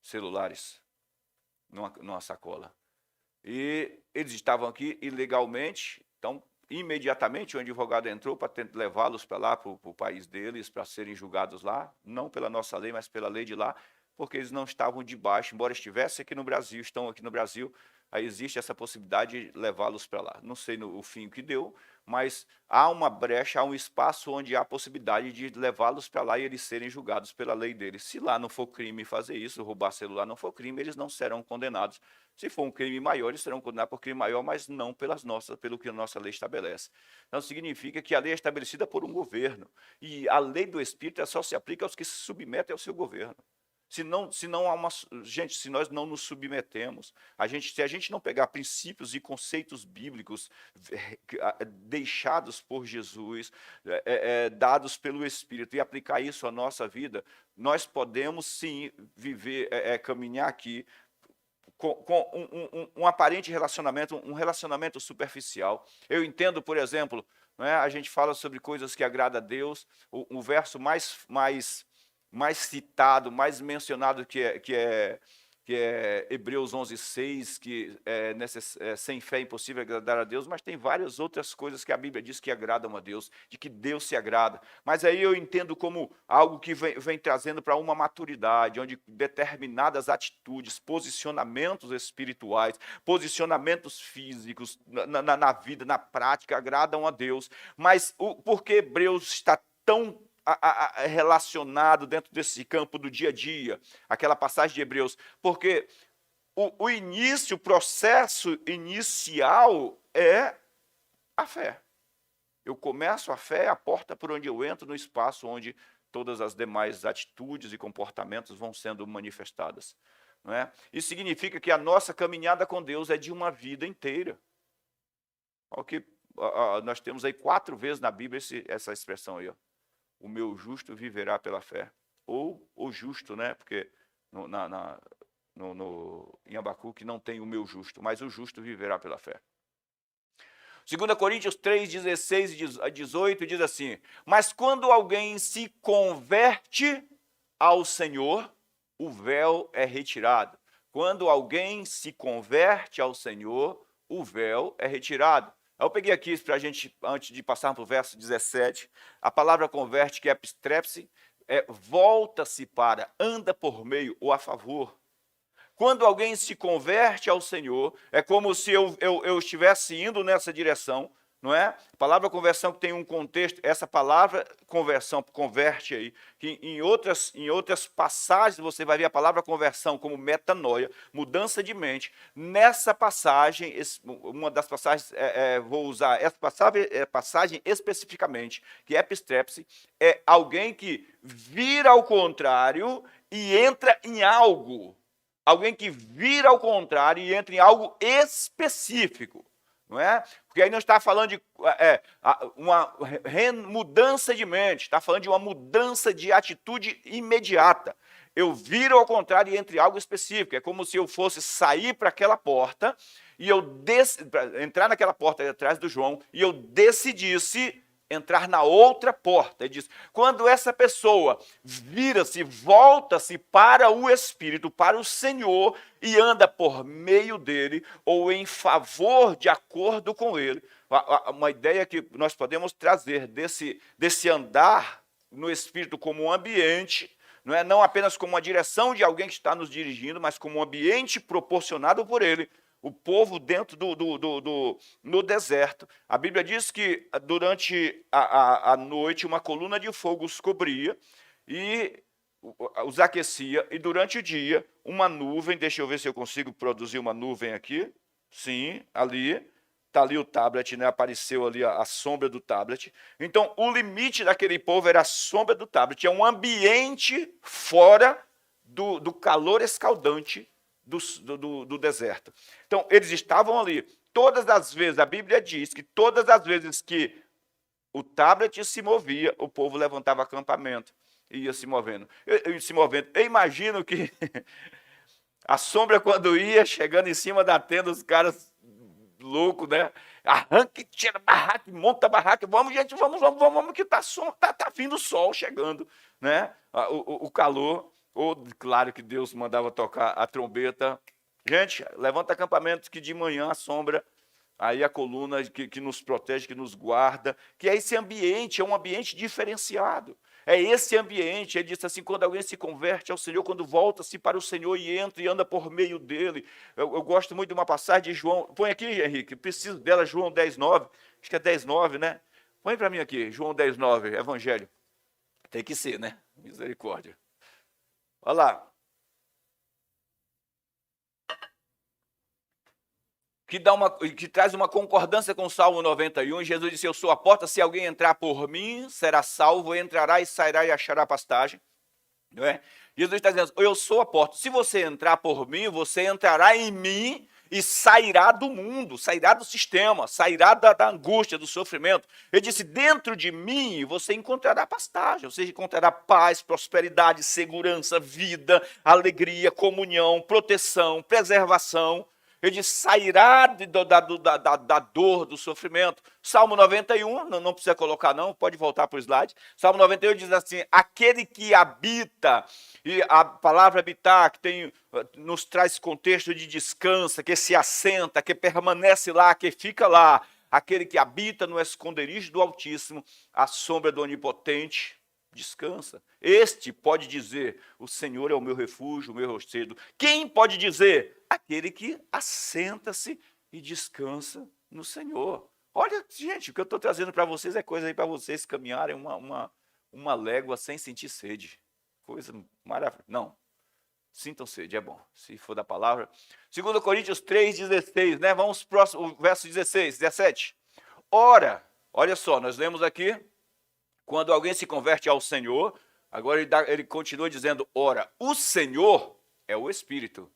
celulares numa sacola. E eles estavam aqui ilegalmente, então, imediatamente o advogado entrou para tentar levá-los para lá, para o país deles, para serem julgados lá, não pela nossa lei, mas pela lei de lá, porque eles não estavam debaixo, embora estivessem aqui no Brasil, estão aqui no Brasil, aí existe essa possibilidade de levá-los para lá. Não sei o fim que deu, mas há uma brecha, há um espaço onde há a possibilidade de levá-los para lá e eles serem julgados pela lei deles. Se lá não for crime fazer isso, roubar celular não for crime, eles não serão condenados. Se for um crime maior, eles serão condenados por crime maior, mas não pelo que a nossa lei estabelece. Então, significa que a lei é estabelecida por um governo, e a lei do Espírito só se aplica aos que se submetem ao seu governo. Se nós não nos submetemos, se a gente não pegar princípios e conceitos bíblicos deixados por Jesus, dados pelo Espírito, e aplicar isso à nossa vida, nós podemos sim viver, caminhar aqui com um aparente relacionamento, um relacionamento superficial. Eu entendo, por exemplo, a gente fala sobre coisas que agradam a Deus, o verso mais mais citado, mais mencionado, que é Hebreus 11:6, que sem fé é impossível agradar a Deus, mas tem várias outras coisas que a Bíblia diz que agradam a Deus, de que Deus se agrada. Mas aí eu entendo como algo que vem trazendo para uma maturidade, onde determinadas atitudes, posicionamentos espirituais, posicionamentos físicos na vida, na prática, agradam a Deus. Mas por que Hebreus está tão relacionado dentro desse campo do dia a dia, aquela passagem de Hebreus? Porque o início, o processo inicial é a fé. Eu começo a fé, a porta por onde eu entro, no espaço onde todas as demais atitudes e comportamentos vão sendo manifestadas. Não é? Isso significa que a nossa caminhada com Deus é de uma vida inteira. Nós temos aí 4 vezes na Bíblia essa expressão aí, ó. O meu justo viverá pela fé. Ou o justo, né? Porque em Abacuque não tem o meu justo, mas o justo viverá pela fé. 2 Coríntios 3, 16 a 18 diz assim: mas quando alguém se converte ao Senhor, o véu é retirado. Quando alguém se converte ao Senhor, o véu é retirado. Eu peguei aqui para a gente, antes de passar para o verso 17, a palavra converte, que é epistrepse, volta-se para, anda por meio ou a favor. Quando alguém se converte ao Senhor, é como se eu estivesse indo nessa direção, não é? A palavra conversão que tem um contexto, essa palavra conversão, converte aí, que em outras passagens você vai ver a palavra conversão como metanoia, mudança de mente. Nessa passagem, uma das passagens, vou usar essa passagem especificamente, que é epistrepse, é alguém que vira ao contrário e entra em algo. Alguém que vira ao contrário e entra em algo específico. Não é? Porque aí não está falando de uma mudança de mente, está falando de uma mudança de atitude imediata. Eu viro ao contrário e entro em algo específico. É como se eu fosse sair para aquela porta e entrar naquela porta atrás do João e eu decidisse entrar na outra porta. Ele diz: quando essa pessoa vira-se, volta-se para o Espírito, para o Senhor, e anda por meio dele, ou em favor, de acordo com ele. Uma ideia que nós podemos trazer desse andar no Espírito como um ambiente, não apenas como uma direção de alguém que está nos dirigindo, mas como um ambiente proporcionado por ele. O povo dentro no deserto. A Bíblia diz que durante a noite uma coluna de fogo os cobria e os aquecia, e durante o dia uma nuvem, deixa eu ver se eu consigo produzir uma nuvem aqui. Sim, ali, está ali o tablet, né? Apareceu ali a sombra do tablet. Então, o limite daquele povo era a sombra do tablet, é um ambiente fora do calor escaldante do deserto. Então, eles estavam ali. Todas as vezes, a Bíblia diz que todas as vezes que o tablet se movia, o povo levantava acampamento e ia se movendo. Eu imagino que a sombra, quando ia chegando em cima da tenda, os caras loucos, né? Arranca, tira a barraca, monta a barraca. Vamos, gente, vamos, que tá vindo o sol chegando, né? O calor. Ou, claro que Deus mandava tocar a trombeta. Gente, levanta acampamentos que de manhã a sombra, aí a coluna que nos protege, que nos guarda, que é esse ambiente, é um ambiente diferenciado. É esse ambiente, ele disse assim, quando alguém se converte ao Senhor, quando volta-se para o Senhor e entra e anda por meio dele. Eu gosto muito de uma passagem de João, põe aqui, Henrique, preciso dela, João 10:9, acho que é 10:9, né? Põe para mim aqui, João 10:9, Evangelho. Tem que ser, né? Misericórdia. Olha lá. Que traz uma concordância com o Salmo 91. Jesus disse: eu sou a porta, se alguém entrar por mim, será salvo, entrará e sairá e achará pastagem. Não é? Jesus está dizendo: eu sou a porta. Se você entrar por mim, você entrará em mim e sairá do mundo, sairá do sistema, sairá da angústia, do sofrimento. Ele disse: dentro de mim você encontrará pastagem, você encontrará paz, prosperidade, segurança, vida, alegria, comunhão, proteção, preservação. Ele sairá da dor, do sofrimento. Salmo 91, não precisa colocar não, pode voltar para o slide. Salmo 91 diz assim, aquele que habita, e a palavra habitar, que nos traz contexto de descanso, que se assenta, que permanece lá, que fica lá. Aquele que habita no esconderijo do Altíssimo, à sombra do Onipotente, descansa. Este pode dizer, o Senhor é o meu refúgio, o meu rochedo. Quem pode dizer? Aquele que assenta-se e descansa no Senhor. Olha, gente, o que eu estou trazendo para vocês é coisa aí para vocês caminharem uma légua sem sentir sede. Coisa maravilhosa. Não, sintam sede, é bom, se for da palavra. 2 Coríntios 3,16, né? Vamos para o próximo, verso 16, 17. Ora, olha só, nós lemos aqui, quando alguém se converte ao Senhor, agora ele continua dizendo, ora, o Senhor é o Espírito.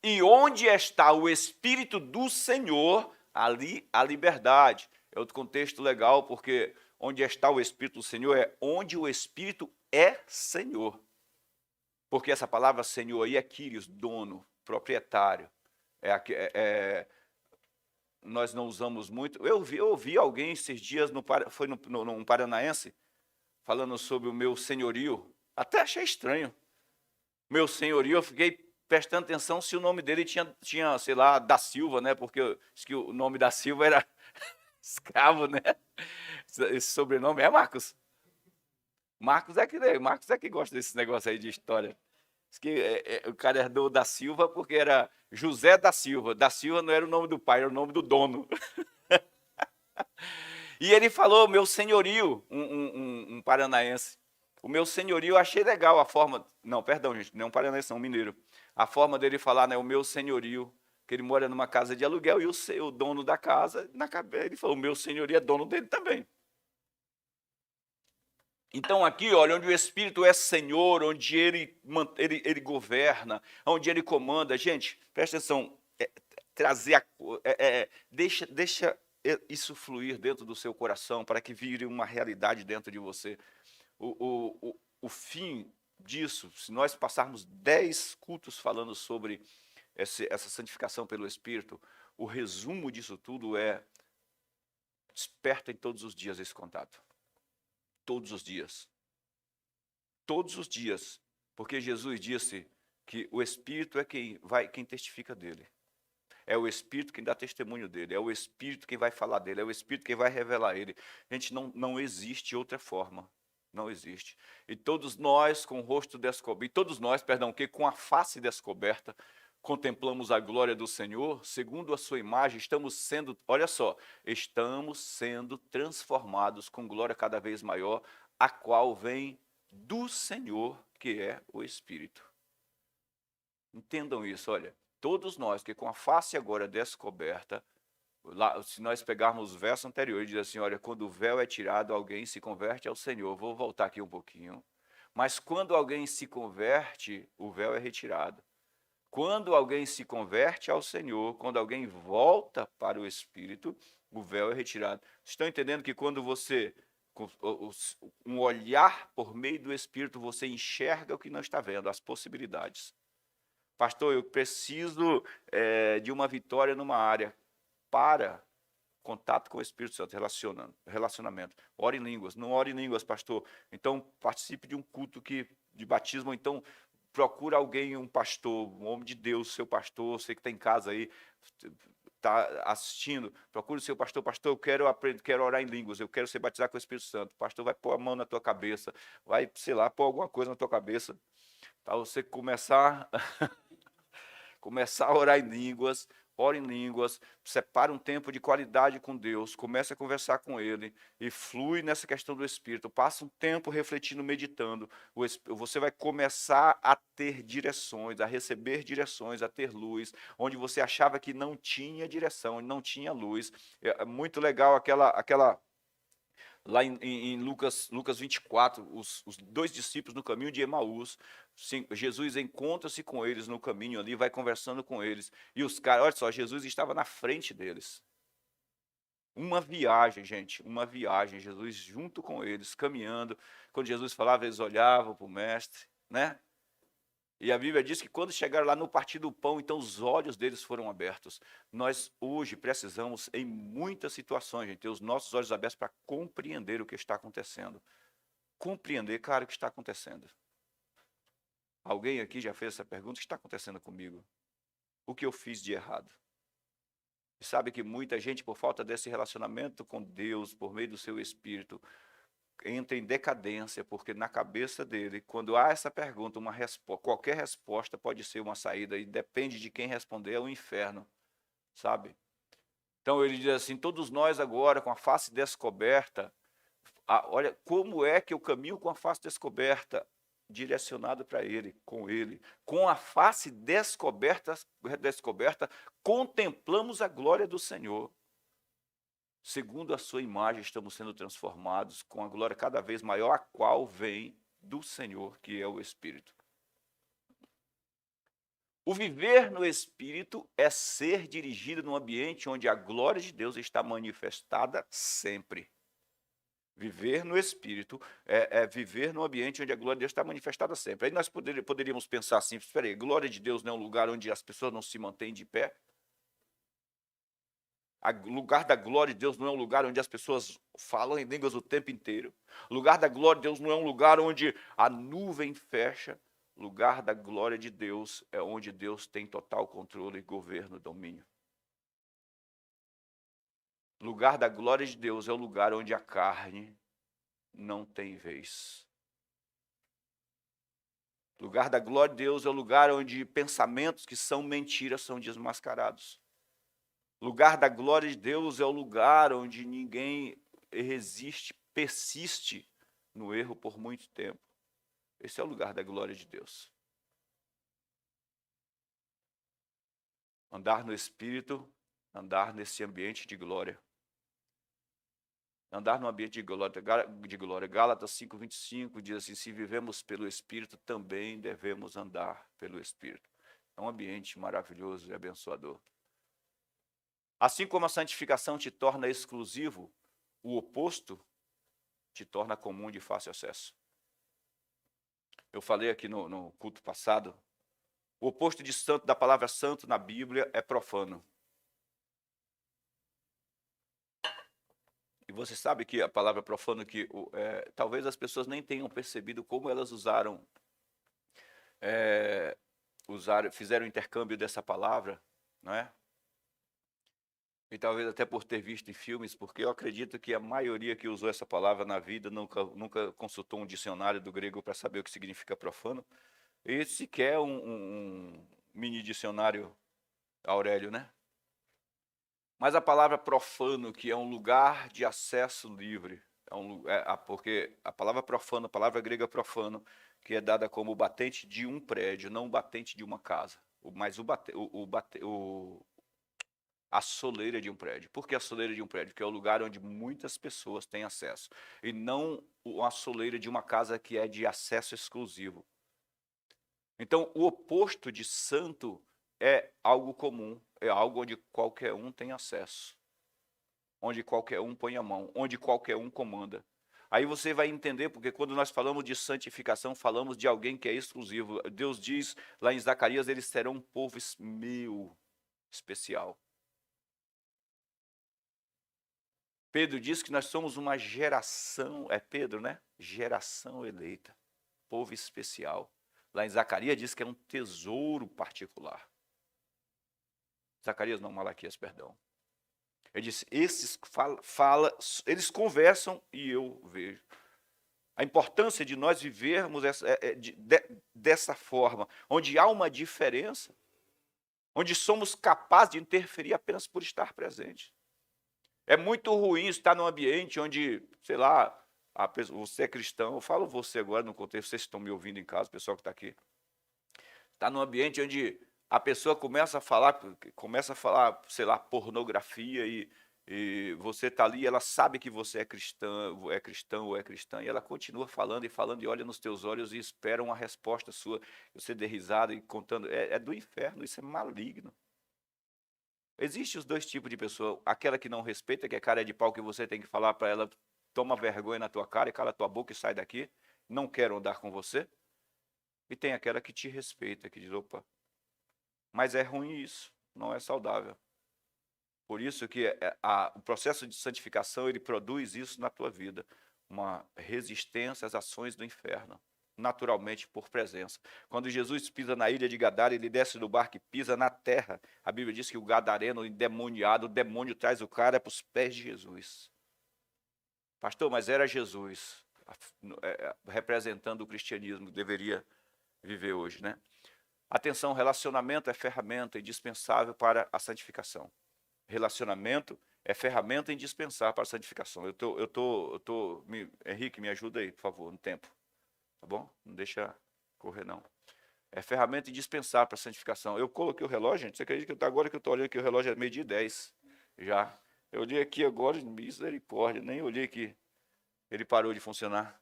E onde está o Espírito do Senhor, ali a liberdade. É outro contexto legal, porque onde está o Espírito do Senhor é onde o Espírito é Senhor. Porque essa palavra Senhor aí é Kyrios, dono, proprietário. Nós não usamos muito. Eu ouvi alguém esses dias, foi num paranaense, falando sobre o meu senhorio. Até achei estranho. Meu senhorio, eu fiquei prestando atenção se o nome dele tinha, sei lá, da Silva, né? Porque que o nome da Silva era escravo, né? Esse sobrenome é Marcos. Marcos é que gosta desse negócio aí de história. Diz que o cara herdou da Silva porque era José da Silva. Da Silva não era o nome do pai, era o nome do dono. E ele falou, meu senhorio, um paranaense. O meu senhorio, eu achei legal a forma. Não, perdão, gente, não é um paranaense, não, um mineiro. A forma dele falar, né? O meu senhorio, que ele mora numa casa de aluguel e o dono da casa, ele falou, o meu senhorio é dono dele também. Então aqui, olha, onde o Espírito é Senhor, onde ele governa, onde ele comanda. Gente, presta atenção, deixa isso fluir dentro do seu coração para que vire uma realidade dentro de você. O fim disso, se nós passarmos 10 cultos falando sobre essa santificação pelo Espírito, o resumo disso tudo é: desperta em todos os dias esse contato. Todos os dias. Todos os dias. Porque Jesus disse que o Espírito é quem testifica dele. É o Espírito quem dá testemunho dele. É o Espírito quem vai falar dele. É o Espírito quem vai revelar ele. Gente, não existe outra forma. Não existe. E todos nós com o rosto descoberto, que com a face descoberta, contemplamos a glória do Senhor, segundo a sua imagem, estamos sendo transformados com glória cada vez maior, a qual vem do Senhor, que é o Espírito. Entendam isso, olha, todos nós que com a face agora descoberta, lá, se nós pegarmos o verso anterior, ele diz assim, olha, quando o véu é tirado, alguém se converte ao Senhor. Vou voltar aqui um pouquinho. Mas quando alguém se converte, o véu é retirado. Quando alguém se converte ao Senhor, quando alguém volta para o Espírito, o véu é retirado. Estão entendendo que quando você, com um olhar por meio do Espírito, você enxerga o que não está vendo, as possibilidades. Pastor, eu preciso de uma vitória numa área. Para contato com o Espírito Santo, relacionamento. Ore em línguas. Não ore em línguas, pastor. Então, participe de um culto de batismo, ou então procura alguém, um pastor, um homem de Deus, seu pastor, você que está em casa aí, está assistindo, procure o seu pastor. Pastor, eu quero aprender, quero orar em línguas, eu quero ser batizado com o Espírito Santo. O pastor vai pôr a mão na tua cabeça, vai, sei lá, pôr alguma coisa na tua cabeça, para você começar a orar em línguas. Ore em línguas, separe um tempo de qualidade com Deus, comece a conversar com Ele e flui nessa questão do Espírito. Passa um tempo refletindo, meditando. Você vai começar a ter direções, a receber direções, a ter luz, onde você achava que não tinha direção, não tinha luz. É muito legal aquela lá em Lucas 24, os 2 discípulos no caminho de Emaús, Jesus encontra-se com eles no caminho ali, vai conversando com eles, e os caras, olha só, Jesus estava na frente deles. Uma viagem, gente, uma viagem, Jesus junto com eles, caminhando. Quando Jesus falava, eles olhavam para o mestre, né? E a Bíblia diz que quando chegaram lá no partir do pão, então os olhos deles foram abertos. Nós hoje precisamos, em muitas situações, gente, ter os nossos olhos abertos para compreender o que está acontecendo. Compreender, cara, o que está acontecendo. Alguém aqui já fez essa pergunta? O que está acontecendo comigo? O que eu fiz de errado? E sabe que muita gente, por falta desse relacionamento com Deus, por meio do seu Espírito, entra em decadência, porque na cabeça dele, quando há essa pergunta, uma resposta, qualquer resposta pode ser uma saída, e depende de quem responder, é o inferno, sabe? Então ele diz assim: todos nós agora, com a face descoberta, olha, como é que eu caminho com a face descoberta? Direcionado para ele, com a face descoberta, contemplamos a glória do Senhor. Segundo a sua imagem, estamos sendo transformados com a glória cada vez maior, a qual vem do Senhor, que é o Espírito. O viver no Espírito é ser dirigido num ambiente onde a glória de Deus está manifestada sempre. Viver no Espírito é viver num ambiente onde a glória de Deus está manifestada sempre. Aí nós poderíamos pensar assim: espera aí, glória de Deus não é um lugar onde as pessoas não se mantêm de pé? O lugar da glória de Deus não é um lugar onde as pessoas falam em línguas o tempo inteiro. O lugar da glória de Deus não é um lugar onde a nuvem fecha. O lugar da glória de Deus é onde Deus tem total controle, governo, domínio. O lugar da glória de Deus é o lugar onde a carne não tem vez. O lugar da glória de Deus é o lugar onde pensamentos que são mentiras são desmascarados. O lugar da glória de Deus é o lugar onde ninguém resiste, persiste no erro por muito tempo. Esse é o lugar da glória de Deus. Andar no Espírito, andar nesse ambiente de glória. Andar no ambiente de glória. Gálatas 5:25 diz assim: se vivemos pelo Espírito, também devemos andar pelo Espírito. É um ambiente maravilhoso e abençoador. Assim como a santificação te torna exclusivo, o oposto te torna comum de fácil acesso. Eu falei aqui no culto passado, o oposto de santo, da palavra santo na Bíblia, é profano. E você sabe que a palavra profano, talvez as pessoas nem tenham percebido como elas fizeram intercâmbio dessa palavra, não é? E talvez até por ter visto em filmes, porque eu acredito que a maioria que usou essa palavra na vida nunca consultou um dicionário do grego para saber o que significa profano. E sequer um mini dicionário Aurélio, né? Mas a palavra profano, que é um lugar de acesso livre, porque a palavra profano, a palavra grega profano, que é dada como o batente de um prédio, não o batente de uma casa, mas a soleira de um prédio. Por que a soleira de um prédio? Porque é o lugar onde muitas pessoas têm acesso, e não a soleira de uma casa que é de acesso exclusivo. Então, o oposto de santo é algo comum, é algo onde qualquer um tem acesso, onde qualquer um põe a mão, onde qualquer um comanda. Aí você vai entender, porque quando nós falamos de santificação, falamos de alguém que é exclusivo. Deus diz lá em Zacarias: eles serão um povo meu, especial. Pedro diz que nós somos uma geração, é Pedro, né? Geração eleita, povo especial. Lá em Zacarias diz que é um tesouro particular. Zacarias não, Malaquias, perdão. Ele disse: esses eles conversam e eu vejo. A importância de nós vivermos dessa forma, onde há uma diferença, onde somos capazes de interferir apenas por estar presente. É muito ruim estar num ambiente onde, sei lá, você é cristão, eu falo você agora no contexto, vocês estão me ouvindo em casa, o pessoal que está aqui. Está num ambiente onde a pessoa começa a falar, sei lá, pornografia, e você está ali, ela sabe que você é cristão ou é cristã, e ela continua falando e olha nos teus olhos e espera uma resposta sua, você dê risada e contando. É do inferno, isso é maligno. Existem os dois tipos de pessoa: aquela que não respeita, que é cara de pau, que você tem que falar para ela: toma vergonha na tua cara e cala tua boca e sai daqui, não quero andar com você. E tem aquela que te respeita, que diz, opa, mas é ruim isso, não é saudável. Por isso que o processo de santificação, ele produz isso na tua vida, uma resistência às ações do inferno, naturalmente por presença. Quando Jesus pisa na ilha de Gadara, ele desce do barco e pisa na terra. A Bíblia diz que o gadareno, o endemoniado, o demônio traz o cara para os pés de Jesus. Pastor, mas era Jesus, representando o cristianismo que deveria viver hoje, né? Atenção, relacionamento é ferramenta indispensável para a santificação. Relacionamento é ferramenta indispensável para a santificação. Henrique, me ajuda aí, por favor, no tempo. Tá bom? Não deixa correr, não. É ferramenta indispensável para a santificação. Eu coloquei o relógio, gente. Você acredita que agora que eu estou olhando aqui, o relógio é 12:10 já. Eu olhei aqui agora, misericórdia, nem olhei que ele parou de funcionar.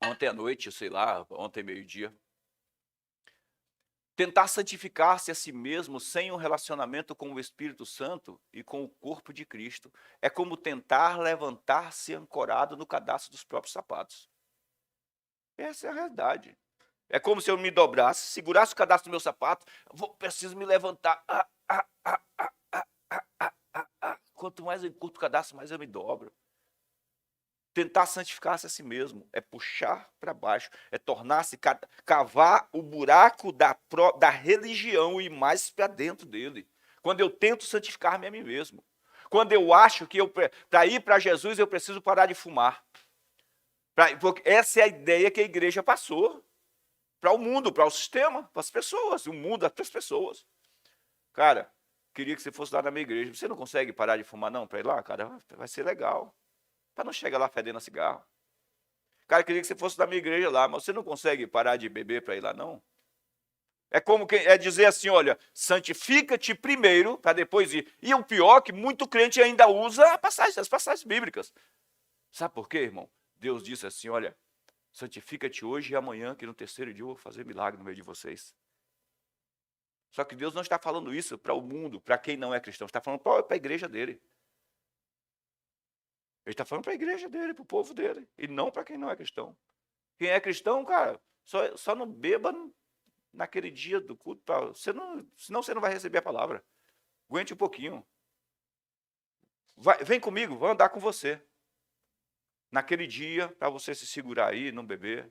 Ontem à noite, sei lá, ontem meio-dia. Tentar santificar-se a si mesmo sem um relacionamento com o Espírito Santo e com o corpo de Cristo é como tentar levantar-se ancorado no cadastro dos próprios sapatos. Essa é a realidade. É como se eu me dobrasse, segurasse o cadastro do meu sapato, preciso me levantar. Quanto mais eu encurto o cadastro, mais eu me dobro. Tentar santificar-se a si mesmo é puxar para baixo, é tornar-se, cavar o buraco da religião e ir mais para dentro dele. Quando eu tento santificar-me a mim mesmo. Quando eu acho que para ir para Jesus eu preciso parar de fumar. Porque essa é a ideia que a igreja passou para o mundo, para o sistema, para as pessoas, o mundo para as pessoas. Cara, queria que você fosse lá na minha igreja. Você não consegue parar de fumar não para ir lá? Cara, vai ser legal. Para não chegar lá fedendo a cigarro. Cara, queria que você fosse da minha igreja lá, mas você não consegue parar de beber para ir lá, não? É como dizer assim, olha, santifica-te primeiro, para depois ir. E o pior é que muito crente ainda usa as passagens bíblicas. Sabe por quê, irmão? Deus disse assim, olha, santifica-te hoje e amanhã, que no terceiro dia eu vou fazer milagre no meio de vocês. Só que Deus não está falando isso para o mundo, para quem não é cristão, está falando para a igreja dele. Ele está falando para a igreja dele, para o povo dele, e não para quem não é cristão. Quem é cristão, cara, só não beba naquele dia do culto, senão você não vai receber a palavra. Aguente um pouquinho. Vem comigo, vou andar com você. Naquele dia, para você se segurar aí, não beber.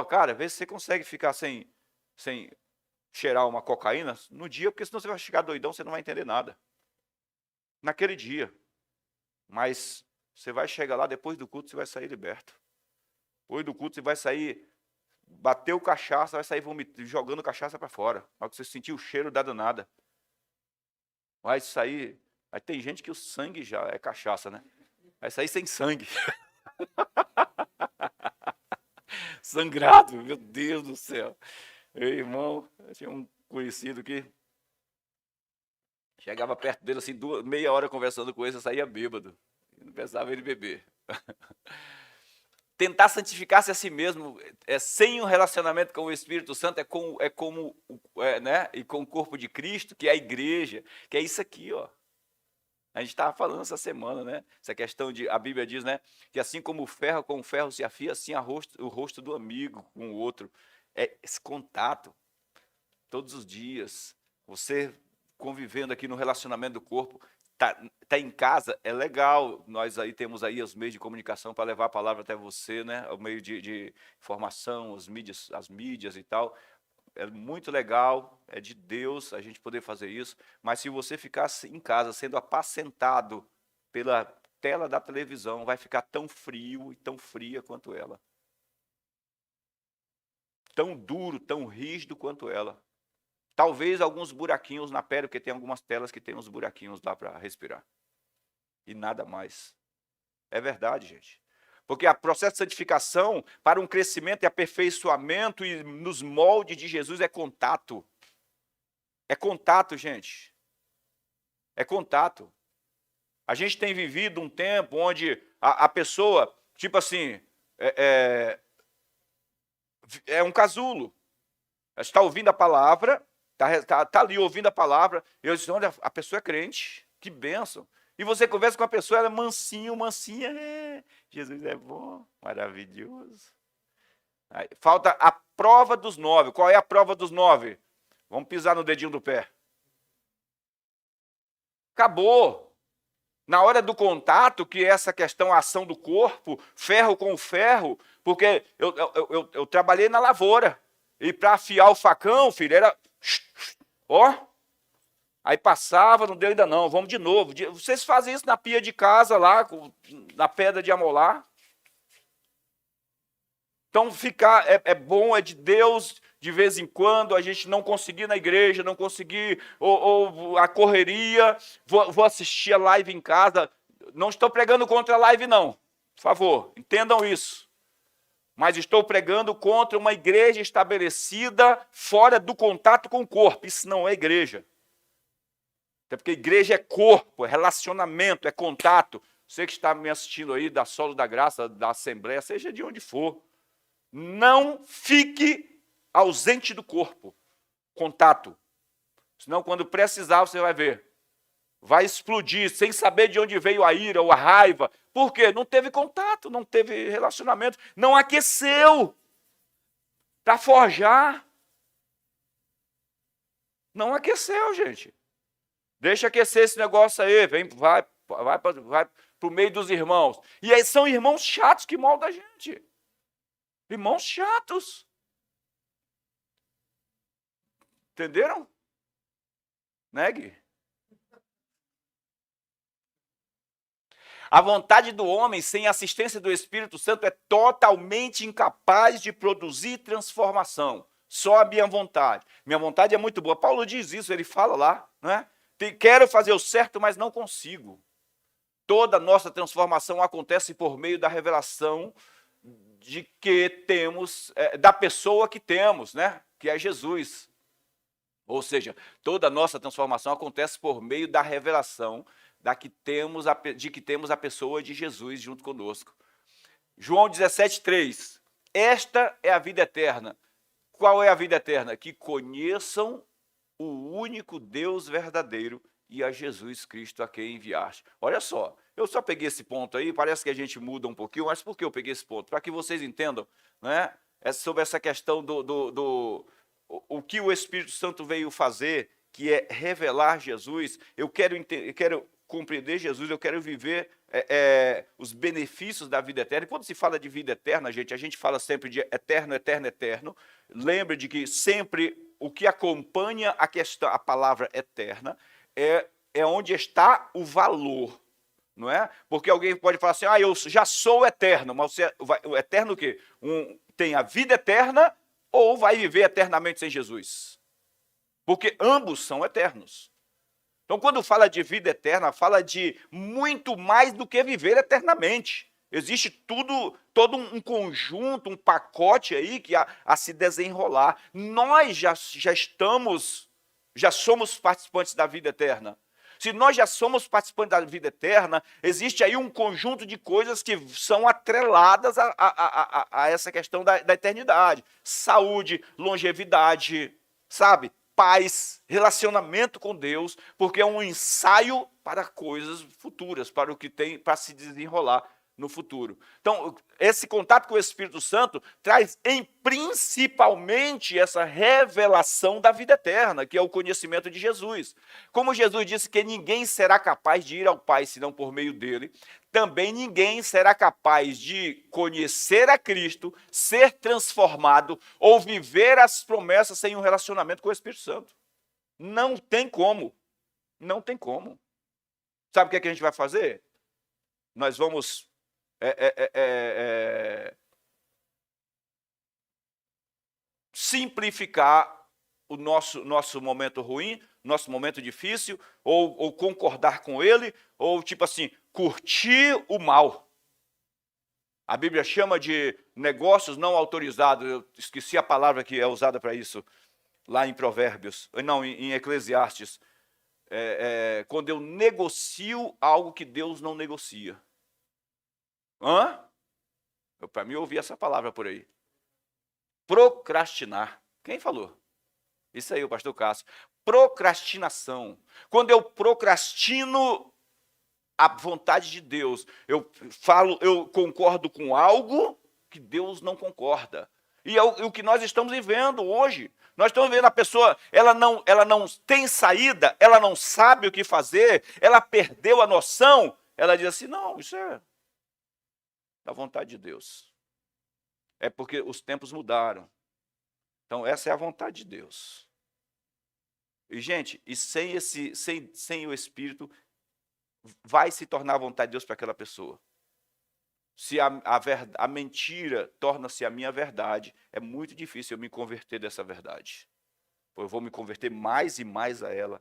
Cara, vê se você consegue ficar sem cheirar uma cocaína no dia, porque senão você vai chegar doidão, você não vai entender nada. Naquele dia. Mas você vai chegar lá, depois do culto, você vai sair liberto. Depois do culto, você vai sair, bateu cachaça, vai sair jogando cachaça para fora. Na hora que você sentir o cheiro da danada. Vai sair. Aí tem gente que o sangue já é cachaça, né? Vai sair sem sangue. Sangrado, meu Deus do céu. Ei, irmão, eu tinha um conhecido que chegava perto dele assim, meia hora conversando com ele, eu saía bêbado. Não pensava ele beber. Tentar santificar-se a si mesmo sem um relacionamento com o Espírito Santo né? E com o corpo de Cristo, que é a igreja, que é isso aqui, ó. A gente estava falando essa semana, né? Essa questão a Bíblia diz, né? Que assim como o ferro com o ferro se afia, assim o rosto do amigo com o outro. É esse contato, todos os dias. Você convivendo aqui no relacionamento do corpo. Tá em casa, é legal. Nós aí temos aí os meios de comunicação para levar a palavra até você, né? O meio de informação, as mídias e tal. É muito legal, é de Deus a gente poder fazer isso, mas se você ficar em casa sendo apacentado pela tela da televisão, vai ficar tão frio e tão fria quanto ela. Tão duro, tão rígido quanto ela. Talvez alguns buraquinhos na pele, porque tem algumas telas que tem uns buraquinhos lá para respirar. E nada mais. É verdade, gente. Porque o processo de santificação, para um crescimento e aperfeiçoamento e nos moldes de Jesus, é contato. É contato, gente. É contato. A gente tem vivido um tempo onde a pessoa, tipo assim, é um casulo. Está ouvindo a palavra, está ali ouvindo a palavra, e eu disse, olha, a pessoa é crente, que bênção. E você conversa com a pessoa, ela é mansinha, Jesus é bom, maravilhoso. Falta a prova dos 9. Qual é a prova dos 9? Vamos pisar no dedinho do pé. Acabou. Na hora do contato, que é essa questão, a ação do corpo, ferro com ferro, porque eu trabalhei na lavoura. E para afiar o facão, filho, era... Ó. Aí passava, não deu ainda não, vamos de novo. Vocês fazem isso na pia de casa lá, na pedra de amolar. Então, é bom, é de Deus, de vez em quando, a gente não conseguir na igreja, não conseguir, ou a correria, vou assistir a live em casa. Não estou pregando contra a live, não. Por favor, entendam isso. Mas estou pregando contra uma igreja estabelecida fora do contato com o corpo. Isso não é igreja. Até porque igreja é corpo, é relacionamento, é contato. Você que está me assistindo aí, da Solo da Graça, da Assembleia, seja de onde for. Não fique ausente do corpo. Contato. Senão, quando precisar, você vai ver. Vai explodir, sem saber de onde veio a ira ou a raiva. Por quê? Não teve contato, não teve relacionamento, não aqueceu para forjar. Não aqueceu, gente. Deixa aquecer esse negócio aí, vai para o meio dos irmãos. E aí são irmãos chatos que moldam a gente. Irmãos chatos. Entenderam? Negue. A vontade do homem, sem assistência do Espírito Santo, é totalmente incapaz de produzir transformação. Só a minha vontade. Minha vontade é muito boa. Paulo diz isso, ele fala lá, não é? Quero fazer o certo, mas não consigo. Toda a nossa transformação acontece por meio da revelação de que temos, da pessoa que temos, né? Que é Jesus. Ou seja, toda a nossa transformação acontece por meio da revelação de que temos a pessoa de Jesus junto conosco. João 17,3. Esta é a vida eterna. Qual é a vida eterna? Que conheçam o único Deus verdadeiro e a Jesus Cristo a quem enviaste. Olha só, eu só peguei esse ponto aí, parece que a gente muda um pouquinho, mas por que eu peguei esse ponto? Para que vocês entendam, né? É sobre essa questão o que o Espírito Santo veio fazer, que é revelar Jesus. Eu quero compreender Jesus, eu quero viver os benefícios da vida eterna. E quando se fala de vida eterna, a gente fala sempre de eterno, eterno, eterno. Lembre de que sempre o que acompanha a palavra eterna é onde está o valor, não é? Porque alguém pode falar assim, eu já sou eterno, mas o eterno o quê? Tem a vida eterna ou vai viver eternamente sem Jesus? Porque ambos são eternos. Então, quando fala de vida eterna, fala de muito mais do que viver eternamente. Existe todo um conjunto, um pacote aí que a se desenrolar. Nós já somos participantes da vida eterna. Se nós já somos participantes da vida eterna, existe aí um conjunto de coisas que são atreladas a essa questão da eternidade. Saúde, longevidade, sabe? Paz, relacionamento com Deus, porque é um ensaio para coisas futuras, para o que tem para se desenrolar no futuro. Então, esse contato com o Espírito Santo traz principalmente essa revelação da vida eterna, que é o conhecimento de Jesus. Como Jesus disse que ninguém será capaz de ir ao Pai senão por meio dele, também ninguém será capaz de conhecer a Cristo, ser transformado ou viver as promessas sem um relacionamento com o Espírito Santo. Não tem como. Não tem como. Sabe o que é que a gente vai fazer? Nós vamos simplificar o nosso momento ruim, nosso momento difícil, ou concordar com ele, ou tipo assim, curtir o mal. A Bíblia chama de negócios não autorizados. Eu esqueci a palavra que é usada para isso, lá em Provérbios, não, em Eclesiastes. Quando eu negocio algo que Deus não negocia. Para mim, eu ouvi essa palavra por aí. Procrastinar. Quem falou? Isso aí, o pastor Cássio. Procrastinação. Quando eu procrastino a vontade de Deus, eu concordo com algo que Deus não concorda. E é o que nós estamos vivendo hoje. Nós estamos vendo a pessoa, ela não tem saída, ela não sabe o que fazer, ela perdeu a noção. Ela diz assim, não, isso é da vontade de Deus. É porque os tempos mudaram. Então, essa é a vontade de Deus. E, gente, e sem o Espírito, vai se tornar a vontade de Deus para aquela pessoa. Se a mentira torna-se a minha verdade, é muito difícil eu me converter dessa verdade. Eu vou me converter mais e mais a ela.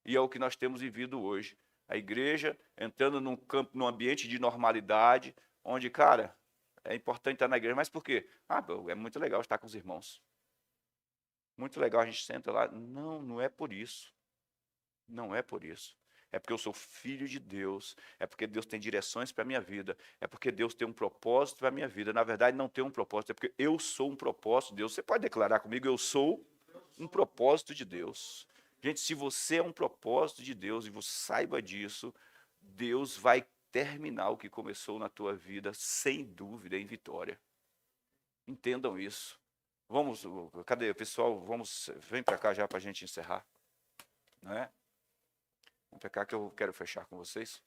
E é o que nós temos vivido hoje. A igreja entrando num ambiente de normalidade, onde, cara, é importante estar na igreja. Mas por quê? É muito legal estar com os irmãos. Muito legal, a gente senta lá. Não, não é por isso. Não é por isso. É porque eu sou filho de Deus, é porque Deus tem direções para a minha vida, é porque Deus tem um propósito para a minha vida. Na verdade, não tem um propósito, é porque eu sou um propósito de Deus. Você pode declarar comigo, eu sou um propósito de Deus. Gente, se você é um propósito de Deus e você saiba disso, Deus vai terminar o que começou na tua vida, sem dúvida, em vitória. Entendam isso. Vamos, cadê o pessoal? Vem para cá já para a gente encerrar. Não é? Vem para cá que eu quero fechar com vocês.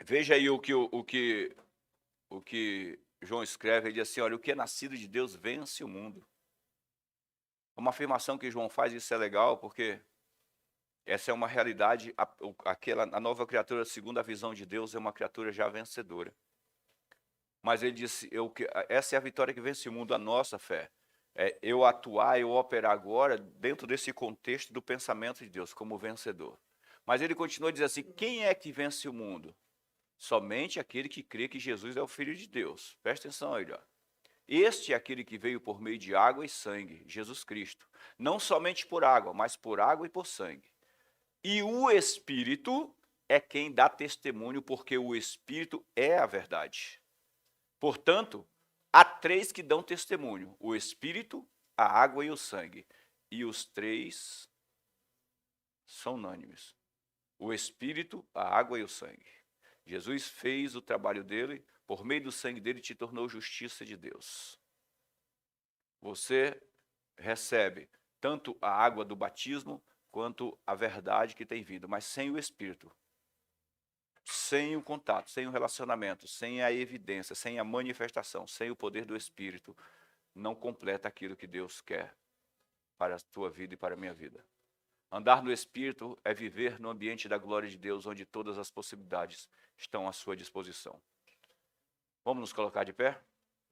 Veja aí o que João escreve, ele diz assim, olha, o que é nascido de Deus vence o mundo. É uma afirmação que João faz, isso é legal, porque essa é uma realidade, a nova criatura, segundo a visão de Deus, é uma criatura já vencedora. Mas ele disse, essa é a vitória que vence o mundo, a nossa fé. Eu atuar, eu operar agora dentro desse contexto do pensamento de Deus, como vencedor. Mas ele continua dizendo assim, quem é que vence o mundo? Somente aquele que crê que Jesus é o Filho de Deus. Presta atenção aí, ó. Este é aquele que veio por meio de água e sangue, Jesus Cristo. Não somente por água, mas por água e por sangue. E o Espírito é quem dá testemunho, porque o Espírito é a verdade. Portanto, há três que dão testemunho: o Espírito, a água e o sangue. E os três são unânimes. O Espírito, a água e o sangue. Jesus fez o trabalho dele, por meio do sangue dele te tornou justiça de Deus. Você recebe tanto a água do batismo, quanto a verdade que tem vindo, mas sem o Espírito, sem o contato, sem o relacionamento, sem a evidência, sem a manifestação, sem o poder do Espírito, não completa aquilo que Deus quer para a tua vida e para a minha vida. Andar no Espírito é viver no ambiente da glória de Deus, onde todas as possibilidades estão à sua disposição. Vamos nos colocar de pé?